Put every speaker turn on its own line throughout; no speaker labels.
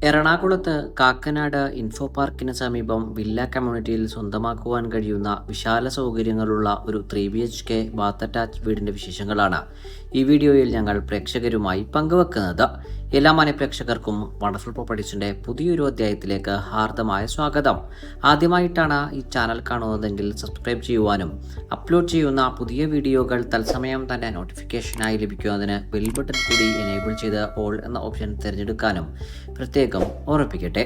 എറണാകുളത്ത് കാക്കനാട് ഇൻഫോ പാർക്കിന് സമീപം വില്ല കമ്മ്യൂണിറ്റിയിൽ സ്വന്തമാക്കുവാൻ കഴിയുന്ന വിശാല സൗകര്യങ്ങളുള്ള ഒരു 3BHK ബാത്ത് അറ്റാച്ച് വീടിന്റെ വിശേഷങ്ങളാണ് ഈ വീഡിയോയിൽ ഞങ്ങൾ പ്രേക്ഷകരുമായി പങ്കുവെക്കുന്നത്. എല്ലാ പ്രേക്ഷകർക്കും വണ്ടർഫുൾ പ്രോപ്പർട്ടീസിന്റെ പുതിയൊരു അധ്യായത്തിലേക്ക് ഹാർദമായ സ്വാഗതം. ആദ്യമായിട്ടാണ് ഈ ചാനൽ കാണുന്നതെങ്കിൽ സബ്സ്ക്രൈബ് ചെയ്യുവാനും അപ്ലോഡ് ചെയ്യുന്ന പുതിയ വീഡിയോകൾ തത്സമയം തന്നെ നോട്ടിഫിക്കേഷനായി ലഭിക്കുന്നതിന് ബെൽ ബട്ടൺ കൂടി എനേബിൾ ചെയ്ത് ഓൾ എന്ന ഓപ്ഷൻ തിരഞ്ഞെടുക്കാനും പ്രത്യേകം ഓർമ്മിപ്പിക്കട്ടെ.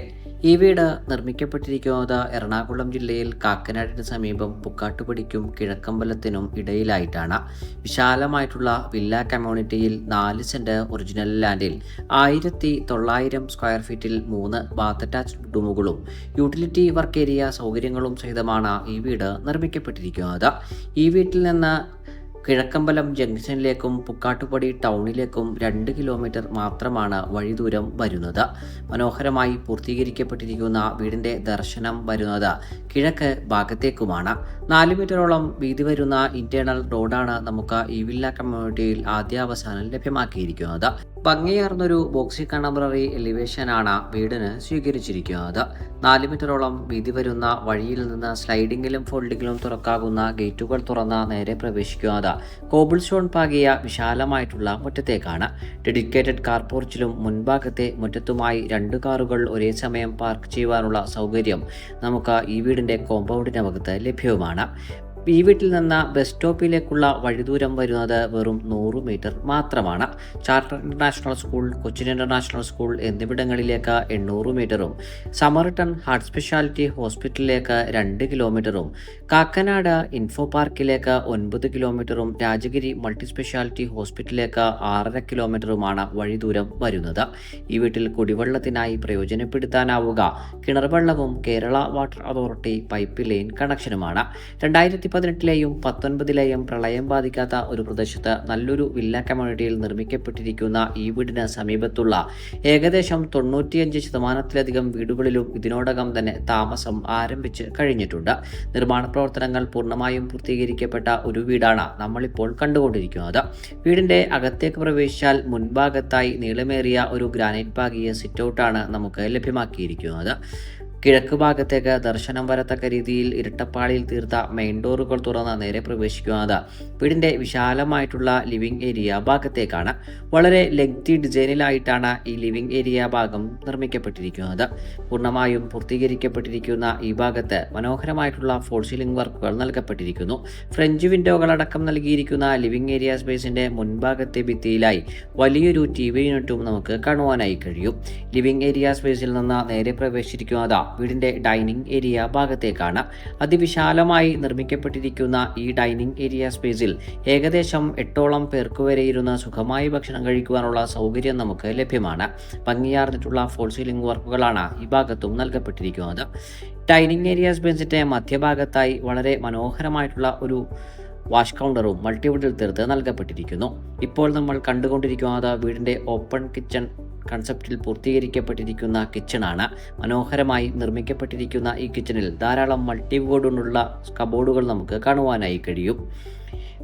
ഈ വീട് നിർമ്മിക്കപ്പെട്ടിരിക്കുന്നത് എറണാകുളം ജില്ലയിൽ കാക്കനാടിന് സമീപം പുക്കാട്ടുപടിക്കും കിഴക്കമ്പലത്തിനും ഇടയിലായിട്ടാണ്. വിശാലമായിട്ടുള്ള വില്ല കമ്മ്യൂണിറ്റിയിൽ 4 സെന്റ് ഒറിജിനൽ ലാൻഡിൽ 1900 സ്ക്വയർ ഫീറ്റിൽ 3 ബാത്ത് അറ്റാച്ച്ഡ് ബെഡ്റൂമുകളും യൂട്ടിലിറ്റി വർക്ക് ഏരിയ സൗകര്യങ്ങളും സഹിതമാണ് ഈ വീട് നിർമ്മിക്കപ്പെട്ടിരിക്കുന്നത്. ഈ വീട്ടിൽ നിന്ന് കിഴക്കമ്പലം ജംഗ്ഷനിലേക്കും പുക്കാട്ടുപടി ടൗണിലേക്കും 2 കിലോമീറ്റർ മാത്രമാണ് വഴിദൂരം വരുന്നത്. മനോഹരമായി പൂർത്തീകരിക്കപ്പെട്ടിരിക്കുന്ന വീടിന്റെ ദർശനം വരുന്നത് കിഴക്ക് ഭാഗത്തേക്കുമാണ്. 4 മീറ്ററോളം വീതി വരുന്ന ഇന്റേണൽ റോഡാണ് നമുക്ക് ഈ വില്ല കമ്മ്യൂണിറ്റിയിൽ ആദ്യാവസാനം ലഭ്യമാക്കിയിരിക്കുന്നത്. ഭംഗിയാർന്നൊരു ബോക്സി കണ്ടംപററി എലിവേഷനാണ് വീടിന് സ്വീകരിച്ചിരിക്കുന്നത്. 4 മീറ്ററോളം വീതി വരുന്ന വഴിയിൽ നിന്ന് സ്ലൈഡിങ്ങിലും ഫോൾഡിങ്ങിലും തുറക്കാവുന്ന ഗേറ്റുകൾ തുറന്ന് നേരെ പ്രവേശിക്കുന്നത് കോബിൾ സ്റ്റോൺ പാകിയ വിശാലമായിട്ടുള്ള മുറ്റത്തേക്കാണ്. ഡെഡിക്കേറ്റഡ് കാർ പോർച്ചിലും മുൻഭാഗത്തെ മുറ്റത്തുമായി 2 കാറുകൾ ഒരേ സമയം പാർക്ക് ചെയ്യുവാനുള്ള സൗകര്യം നമുക്ക് ഈ വീടിന്റെ കോമ്പൗണ്ടിനകത്ത് ലഭ്യവുമാണ്. ഈ വീട്ടിൽ നിന്ന് ബസ് സ്റ്റോപ്പിലേക്കുള്ള വഴിദൂരം വരുന്നത് വെറും 100 മീറ്റർ മാത്രമാണ്. Charter international school, Cochin international school എന്നിവിടങ്ങളിലേക്ക് 800 മീറ്ററും സമർട്ടൺ ഹാർട്ട് സ്പെഷ്യാലിറ്റി ഹോസ്പിറ്റലിലേക്ക് 2 കിലോമീറ്ററും കാക്കനാട് ഇൻഫോ പാർക്കിലേക്ക് 9 കിലോമീറ്ററും രാജഗിരി മൾട്ടി സ്പെഷ്യാലിറ്റി ഹോസ്പിറ്റലിലേക്ക് 6.5 കിലോമീറ്ററുമാണ് വഴിദൂരം വരുന്നത്. ഈ വീട്ടിൽ കുടിവെള്ളത്തിനായി പ്രയോജനപ്പെടുത്താനാവുക കിണർവെള്ളവും Kerala water authority pipe line കണക്ഷനുമാണ്. 2018ലെയും 19ലെയും പ്രളയം ബാധിക്കാത്ത ഒരു പ്രദേശത്ത് നല്ലൊരു വില്ല കമ്മ്യൂണിറ്റിയിൽ നിർമ്മിക്കപ്പെട്ടിരിക്കുന്ന ഈ വീടിന് സമീപത്തുള്ള ഏകദേശം 95% വീടുകളിലും ഇതിനോടകം തന്നെ താമസം ആരംഭിച്ച് കഴിഞ്ഞിട്ടുണ്ട്. നിർമ്മാണ പ്രവർത്തനങ്ങൾ പൂർണ്ണമായും പൂർത്തീകരിക്കപ്പെട്ട ഒരു വീടാണ് നമ്മളിപ്പോൾ കണ്ടുകൊണ്ടിരിക്കുന്നത്. വീടിന്റെ അകത്തേക്ക് പ്രവേശിച്ചാൽ മുൻഭാഗത്തായി നീളമേറിയ ഒരു ഗ്രാനൈറ്റ് പാകിയ സിറ്റൗട്ടാണ് നമുക്ക് ലഭ്യമാക്കിയിരിക്കുന്നത്. കിഴക്ക് ഭാഗത്തേക്ക് ദർശനം വരത്തക്ക രീതിയിൽ ഇരട്ടപ്പാളിയിൽ തീർത്ത മെയിൻ ഡോറുകൾ തുറന്ന് നേരെ പ്രവേശിക്കുന്നത് വീടിന്റെ വിശാലമായിട്ടുള്ള ലിവിംഗ് ഏരിയ ഭാഗത്തേക്കാണ്. വളരെ ലെങ്തി ഡിസൈനിലായിട്ടാണ് ഈ ലിവിംഗ് ഏരിയ ഭാഗം നിർമ്മിക്കപ്പെട്ടിരിക്കുന്നത്. പൂർണ്ണമായും പൂർത്തീകരിക്കപ്പെട്ടിരിക്കുന്ന ഈ ഭാഗത്ത് മനോഹരമായിട്ടുള്ള ഫോൾ സീലിംഗ് വർക്കുകൾ നൽകപ്പെട്ടിരിക്കുന്നു. ഫ്രഞ്ച് വിൻഡോകളടക്കം നൽകിയിരിക്കുന്ന ലിവിംഗ് ഏരിയ സ്പേസിന്റെ മുൻഭാഗത്തെ ഭിത്തിയിലായി വലിയൊരു TV യൂണിറ്റും നമുക്ക് കാണുവാനായി കഴിയും. ലിവിംഗ് ഏരിയ സ്പേസിൽ നിന്ന് നേരെ പ്രവേശിച്ചിരിക്കുന്നത് വീടിന്റെ ഡൈനിങ് ഏരിയ ഭാഗത്തേക്കാണ്. അതിവിശാലമായി നിർമ്മിക്കപ്പെട്ടിരിക്കുന്ന ഈ ഡൈനിങ് ഏരിയ സ്പേസിൽ ഏകദേശം 8ഓളം പേർക്ക് വരെ ഇരുന്ന് സുഖമായി ഭക്ഷണം കഴിക്കുവാനുള്ള സൗകര്യം നമുക്ക് ലഭ്യമാണ്. ഭംഗിയാർന്നിട്ടുള്ള ഫോൾ സീലിംഗ് വർക്കുകളാണ് ഈ ഭാഗത്തും നൽകപ്പെട്ടിരിക്കുന്നത്. ഡൈനിങ് ഏരിയ സ്പേസിന്റെ മധ്യഭാഗത്തായി വളരെ മനോഹരമായിട്ടുള്ള ഒരു വാഷ് കൗണ്ടറും മൾട്ടിവുഡിൽ തീർത്ത് നൽകപ്പെട്ടിരിക്കുന്നു. ഇപ്പോൾ നമ്മൾ കണ്ടുകൊണ്ടിരിക്കുന്നത് വീടിന്റെ ഓപ്പൺ കിച്ചൺ കൺസെപ്റ്റിൽ പൂർത്തീകരിക്കപ്പെട്ടിരിക്കുന്ന കിച്ചണാണ്. മനോഹരമായി നിർമ്മിക്കപ്പെട്ടിരിക്കുന്ന ഈ കിച്ചണിൽ ധാരാളം മൾട്ടിവുഡ് കൊണ്ടുള്ള കബോർഡുകൾ നമുക്ക് കാണുവാനായി കഴിയും.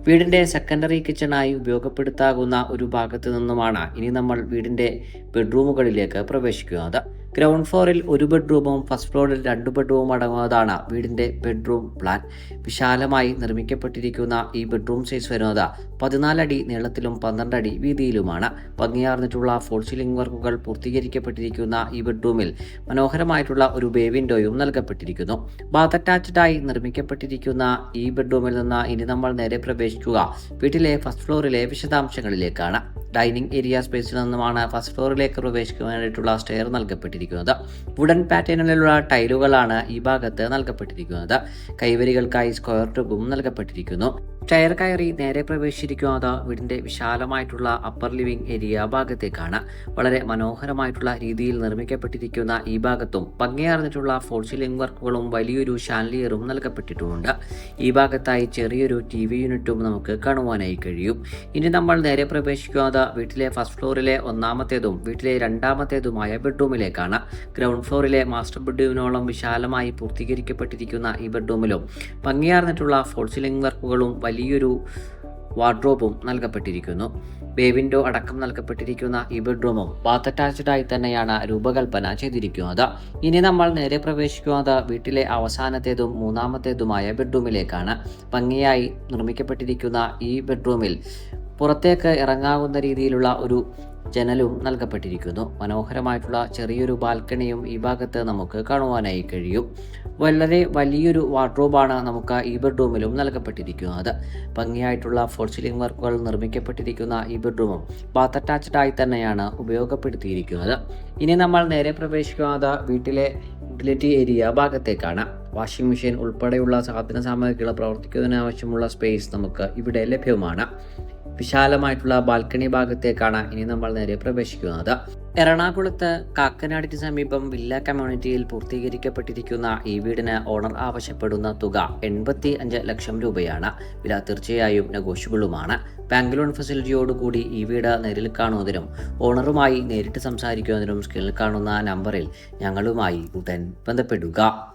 വീടിന്റെ സെക്കൻഡറി കിച്ചണായി ഉപയോഗപ്പെടുത്താവുന്ന ഒരു ഭാഗത്തു നിന്നുമാണ് ഇനി നമ്മൾ വീടിന്റെ ബെഡ്റൂമുകളിലേക്ക് പ്രവേശിക്കുന്നത്. ഗ്രൗണ്ട് ഫ്ലോറിൽ 1 ബെഡ്റൂമും ഫസ്റ്റ് ഫ്ലോറിൽ 2 ബെഡ്റൂമും അടങ്ങുന്നതാണ് വീടിന്റെ ബെഡ്റൂം പ്ലാൻ. വിശാലമായി നിർമ്മിക്കപ്പെട്ടിരിക്കുന്ന ഈ ബെഡ്റൂം സൈസ് വരുന്നത് 14 അടി നീളത്തിലും 12 അടി വീതിയിലുമാണ്. ഭംഗിയാർന്നിട്ടുള്ള ഫോൾ സീലിംഗ് വർക്കുകൾ പൂർത്തീകരിക്കപ്പെട്ടിരിക്കുന്ന ഈ ബെഡ്റൂമിൽ മനോഹരമായിട്ടുള്ള ഒരു ബേ വിൻഡോയും നൽകപ്പെട്ടിരിക്കുന്നു. ബാത്ത് അറ്റാച്ച്ഡായി നിർമ്മിക്കപ്പെട്ടിരിക്കുന്ന ഈ ബെഡ്റൂമിൽ നിന്ന് ഇനി നമ്മൾ നേരെ പ്രവേശിക്കുക വീട്ടിലെ ഫസ്റ്റ് ഫ്ലോറിലെ വിശദാംശങ്ങളിലേക്കാണ്. ഡൈനിങ് ഏരിയ സ്പേസിൽ നിന്നുമാണ് ഫസ്റ്റ് ഫ്ലോറിലേക്ക് പ്രവേശിക്കാൻ വേണ്ടിയിട്ടുള്ള സ്റ്റെയർ നൽകപ്പെട്ടിരിക്കുന്നത്. വുഡൻ പാറ്റേണിലുള്ള ടൈലുകളാണ് ഈ ഭാഗത്ത് നൽകപ്പെട്ടിരിക്കുന്നത്. കൈവരികൾക്കായി സ്ക്വയർ ട്യൂബും നൽകപ്പെട്ടിരിക്കുന്നു. സ്റ്റെയർ കയറി നേരെ പ്രവേശിച്ചിരിക്കുന്നത് വീടിന്റെ വിശാലമായിട്ടുള്ള അപ്പർ ലിവിംഗ് ഏരിയ ഭാഗത്തേക്കാണ്. വളരെ മനോഹരമായിട്ടുള്ള രീതിയിൽ നിർമ്മിക്കപ്പെട്ടിരിക്കുന്ന ഈ ഭാഗത്തും ഭംഗിയാർന്നിട്ടുള്ള ഫോൾ സീലിംഗ് വർക്കുകളും വലിയൊരു ഷാൻലിയറും നൽകപ്പെട്ടിട്ടുമുണ്ട്. ഈ ഭാഗത്തായി ചെറിയൊരു TV യൂണിറ്റും നമുക്ക് കാണുവാനായി കഴിയും. ഇനി നമ്മൾ നേരെ പ്രവേശിക്കുന്നത് വീട്ടിലെ ഫസ്റ്റ് ഫ്ലോറിലെ 1ാമത്തേതും വീട്ടിലെ 2ാമത്തേതുമായ ബെഡ്റൂമിലേക്കാണ്. ഗ്രൗണ്ട് ഫ്ലോറിലെ മാസ്റ്റർ ബെഡ്റൂമിനോളം വിശാലമായി പൂർത്തീകരിക്കപ്പെട്ടിരിക്കുന്ന ഈ ബെഡ്റൂമിലും ഭംഗിയാർന്നിട്ടുള്ള ഫോൾ സീലിംഗ് വർക്കുകളും വലിയൊരു വാർഡ്രോബും നൽകപ്പെട്ടിരിക്കുന്നു. ബേ വിൻഡോ അടക്കം നൽകപ്പെട്ടിരിക്കുന്ന ഈ ബെഡ്റൂമും ബാത്ത് അറ്റാച്ച്ഡായി തന്നെയാണ് രൂപകൽപ്പന ചെയ്തിരിക്കുന്നത്. ഇനി നമ്മൾ നേരെ പ്രവേശിക്കുന്നത് വീട്ടിലെ അവസാനത്തേതും മൂന്നാമത്തേതുമായ ബെഡ്റൂമിലേക്കാണ്. ഭംഗിയായി നിർമ്മിക്കപ്പെട്ടിരിക്കുന്ന ഈ ബെഡ്റൂമിൽ പുറത്തേക്ക് ഇറങ്ങാവുന്ന രീതിയിലുള്ള ഒരു ജനലും നൽകപ്പെട്ടിരിക്കുന്നു. മനോഹരമായിട്ടുള്ള ചെറിയൊരു ബാൽക്കണിയും ഈ ഭാഗത്ത് നമുക്ക് കാണുവാനായി കഴിയും. വളരെ വലിയൊരു വാർഡ്രോബാണ് നമുക്ക് ഈ ബെഡ്റൂമിലും നൽകപ്പെട്ടിരിക്കുന്നത്. ഭംഗിയായിട്ടുള്ള ഫോൾ സീലിംഗ് വർക്കുകൾ നിർമ്മിക്കപ്പെട്ടിരിക്കുന്ന ഈ ബെഡ്റൂമും ബാത്ത് അറ്റാച്ച്ഡ് ആയി തന്നെയാണ് ഉപയോഗപ്പെടുത്തിയിരിക്കുന്നത്. ഇനി നമ്മൾ നേരെ പ്രവേശിക്കുന്നത് വീട്ടിലെ യൂട്ടിലിറ്റി ഏരിയ ഭാഗത്തേക്കാണ്. വാഷിംഗ് മെഷീൻ ഉൾപ്പെടെയുള്ള സാധന സാമഗ്രികൾ പ്രവർത്തിക്കുന്നതിന് ആവശ്യമുള്ള സ്പേസ് നമുക്ക് ഇവിടെ ലഭ്യമാണ്. വിശാലമായിട്ടുള്ള ബാൽക്കണി ഭാഗത്തേക്കാണ് ഇനി നമ്മൾ നേരെ പ്രവേശിക്കുന്നത്. എറണാകുളത്ത് കാക്കനാടിന് സമീപം വില്ല കമ്മ്യൂണിറ്റിയിൽ പൂർത്തീകരിക്കപ്പെട്ടിരിക്കുന്ന ഈ വീടിന് ഓണർ ആവശ്യപ്പെടുന്ന തുക 85 ലക്ഷം രൂപയാണ്. വില തീർച്ചയായും നെഗോഷ്യബിളുമാണ്. ബാങ്ക് ലോൺ ഫെസിലിറ്റിയോടുകൂടി ഈ വീട് നേരിൽ കാണുന്നതിനും ഓണറുമായി നേരിട്ട് സംസാരിക്കുന്നതിനും സ്ക്രീനിൽ കാണുന്ന നമ്പറിൽ ഞങ്ങളുമായി ഉടൻ ബന്ധപ്പെടുക.